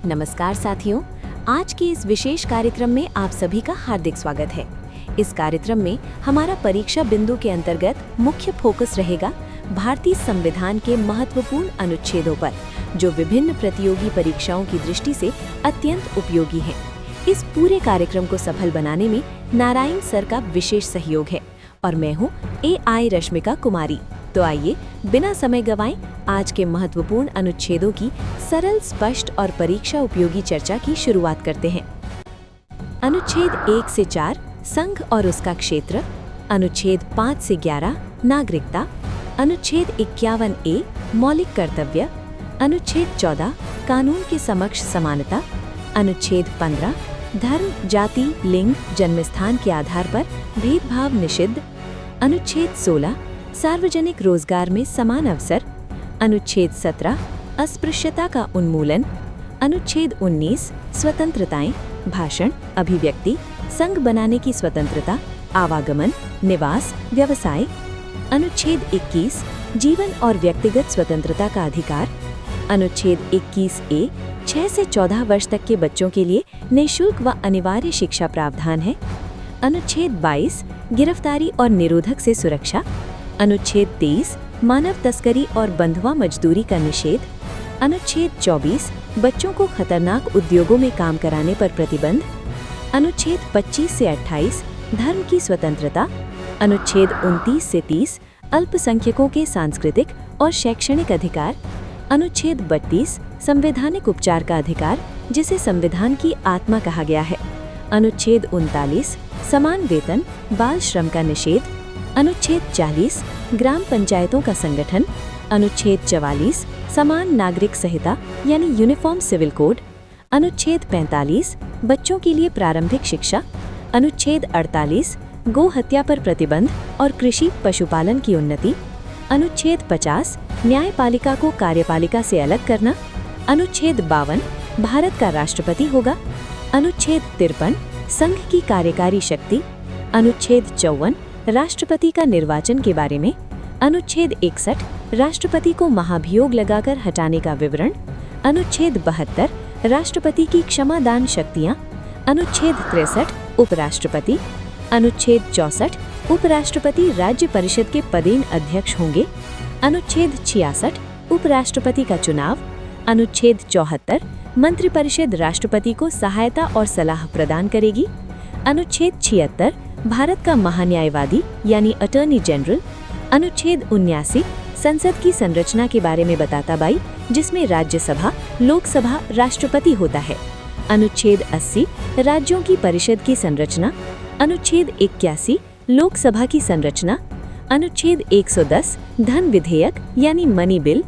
नमस्कार साथियों, आज के इस विशेष कार्यक्रम में आप सभी का हार्दिक स्वागत है। इस कार्यक्रम में हमारा परीक्षा बिंदु के अंतर्गत मुख्य फोकस रहेगा भारतीय संविधान के महत्वपूर्ण अनुच्छेदों पर, जो विभिन्न प्रतियोगी परीक्षाओं की दृष्टि से अत्यंत उपयोगी हैं। इस पूरे कार्यक्रम को सफल बनाने में नारायण सर का विशेष सहयोग है और मैं हूँ AI रश्मिका कुमारी। तो आइए बिना समय गंवाए आज के महत्वपूर्ण अनुच्छेदों की सरल, स्पष्ट और परीक्षा उपयोगी चर्चा की शुरुआत करते हैं। अनुच्छेद 1 से 4 संघ और उसका क्षेत्र, अनुच्छेद 5 से 11 नागरिकता, अनुच्छेद 51A मौलिक कर्तव्य, अनुच्छेद 14 कानून के समक्ष समानता, अनुच्छेद 15 धर्म, जाति, लिंग, जन्मस्थान के आधार पर भेदभाव निषिद्ध, अनुच्छेद 16 सार्वजनिक रोजगार में समान अवसर, अनुच्छेद 17 अस्पृश्यता का उन्मूलन, अनुच्छेद 19 स्वतंत्रताएं, भाषण, अभिव्यक्ति, संघ बनाने की स्वतंत्रता, आवागमन, निवास, व्यवसाय, अनुच्छेद 21 जीवन और व्यक्तिगत स्वतंत्रता का अधिकार, अनुच्छेद 21A 6 से 14 वर्ष तक के बच्चों के लिए निःशुल्क व अनिवार्य शिक्षा प्रावधान है, अनुच्छेद 22 गिरफ्तारी और निरोधक से सुरक्षा, अनुच्छेद 23 मानव तस्करी और बंधुआ मजदूरी का निषेध, अनुच्छेद 24 बच्चों को खतरनाक उद्योगों में काम कराने पर प्रतिबंध, अनुच्छेद 25 से 28 धर्म की स्वतंत्रता, अनुच्छेद 29 से 30 अल्पसंख्यकों के सांस्कृतिक और शैक्षणिक अधिकार, अनुच्छेद 32 संवैधानिक उपचार का अधिकार जिसे संविधान की आत्मा कहा गया है, अनुच्छेद 39 समान वेतन, बाल श्रम का निषेध, अनुच्छेद 40 ग्राम पंचायतों का संगठन, अनुच्छेद 44 समान नागरिक संहिता यानी यूनिफॉर्म सिविल कोड, अनुच्छेद 45 बच्चों के लिए प्रारंभिक शिक्षा, अनुच्छेद 48 गो हत्या पर प्रतिबंध और कृषि पशुपालन की उन्नति, अनुच्छेद 50 न्यायपालिका को कार्यपालिका से अलग करना, अनुच्छेद 52 भारत का राष्ट्रपति होगा, अनुच्छेद 53 संघ की कार्यकारी शक्ति, अनुच्छेद 54 राष्ट्रपति का निर्वाचन के बारे में, अनुच्छेद 61 राष्ट्रपति को महाभियोग लगाकर हटाने का विवरण, अनुच्छेद 72 राष्ट्रपति की क्षमादान शक्तियां, अनुच्छेद 63 उपराष्ट्रपति, अनुच्छेद 64 उपराष्ट्रपति राज्य परिषद के पदेन अध्यक्ष होंगे, अनुच्छेद 66 उपराष्ट्रपति का चुनाव, अनुच्छेद 74 मंत्रिपरिषद राष्ट्रपति को सहायता और सलाह प्रदान करेगी, अनुच्छेद 76 भारत का महान्यायवादी यानी अटॉर्नी जनरल, अनुच्छेद 79 संसद की संरचना के बारे में बताता बाई जिसमें राज्यसभा, लोकसभा, राष्ट्रपति होता है, अनुच्छेद 80 राज्यों की परिषद की संरचना, अनुच्छेद 81 लोकसभा की संरचना, अनुच्छेद 110 धन विधेयक यानी मनी बिल,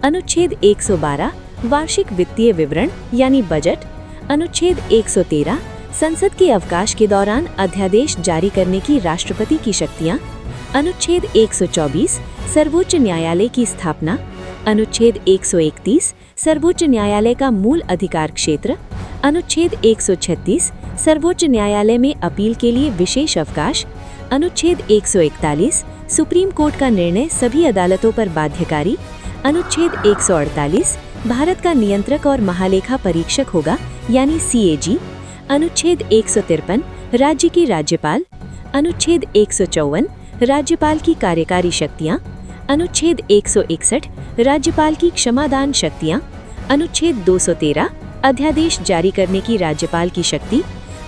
अनुच्छेद 112 वार्षिक वित्तीय विवरण यानी बजट, अनुच्छेद 113 संसद के अवकाश के दौरान अध्यादेश जारी करने की राष्ट्रपति की शक्तियां, अनुच्छेद 124 सर्वोच्च न्यायालय की स्थापना, अनुच्छेद 131 सर्वोच्च न्यायालय का मूल अधिकार क्षेत्र, अनुच्छेद 136 सर्वोच्च न्यायालय में अपील के लिए विशेष अवकाश, अनुच्छेद 141 सुप्रीम कोर्ट का निर्णय सभी अदालतों पर बाध्यकारी, अनुच्छेद 148 भारत का नियंत्रक और महालेखा परीक्षक होगा यानी CAG, अनुच्छेद 153 राज्य की राज्यपाल, अनुच्छेद 154 राज्यपाल की कार्यकारी शक्तियां, अनुच्छेद 161 राज्यपाल की क्षमादान शक्तियां, अनुच्छेद 213 अध्यादेश जारी करने की राज्यपाल की शक्ति,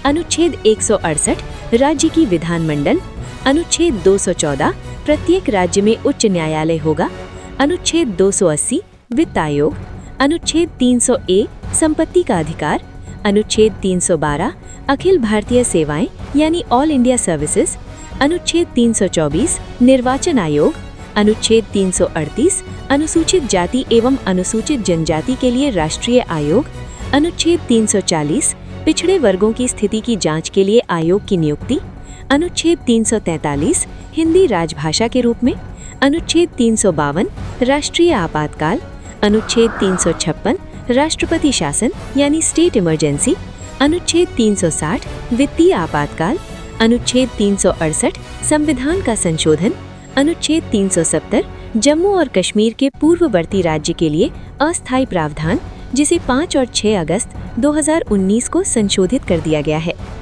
अनुच्छेद 168 राज्य की विधानमंडल, अनुच्छेद 214 प्रत्येक राज्य में उच्च न्यायालय होगा, अनुच्छेद 280 वित्त आयोग, अनुच्छेद 300A संपत्ति का अधिकार, अनुच्छेद 312 अखिल भारतीय सेवाएं यानी ऑल इंडिया सर्विसेज, अनुच्छेद 324 निर्वाचन आयोग, अनुच्छेद 338 अनुसूचित जाति एवं अनुसूचित जनजाति के लिए राष्ट्रीय आयोग, अनुच्छेद 340 पिछड़े वर्गों की स्थिति की जांच के लिए आयोग की नियुक्ति, अनुच्छेद 343 हिंदी राजभाषा के रूप में, अनुच्छेद 352 राष्ट्रीय आपातकाल, अनुच्छेद 356 राष्ट्रपति शासन यानी स्टेट इमरजेंसी, अनुच्छेद 360 वित्तीय आपातकाल, अनुच्छेद 368 संविधान का संशोधन, अनुच्छेद 370 जम्मू और कश्मीर के पूर्ववर्ती राज्य के लिए अस्थायी प्रावधान जिसे 5 और 6 अगस्त 2019 को संशोधित कर दिया गया है।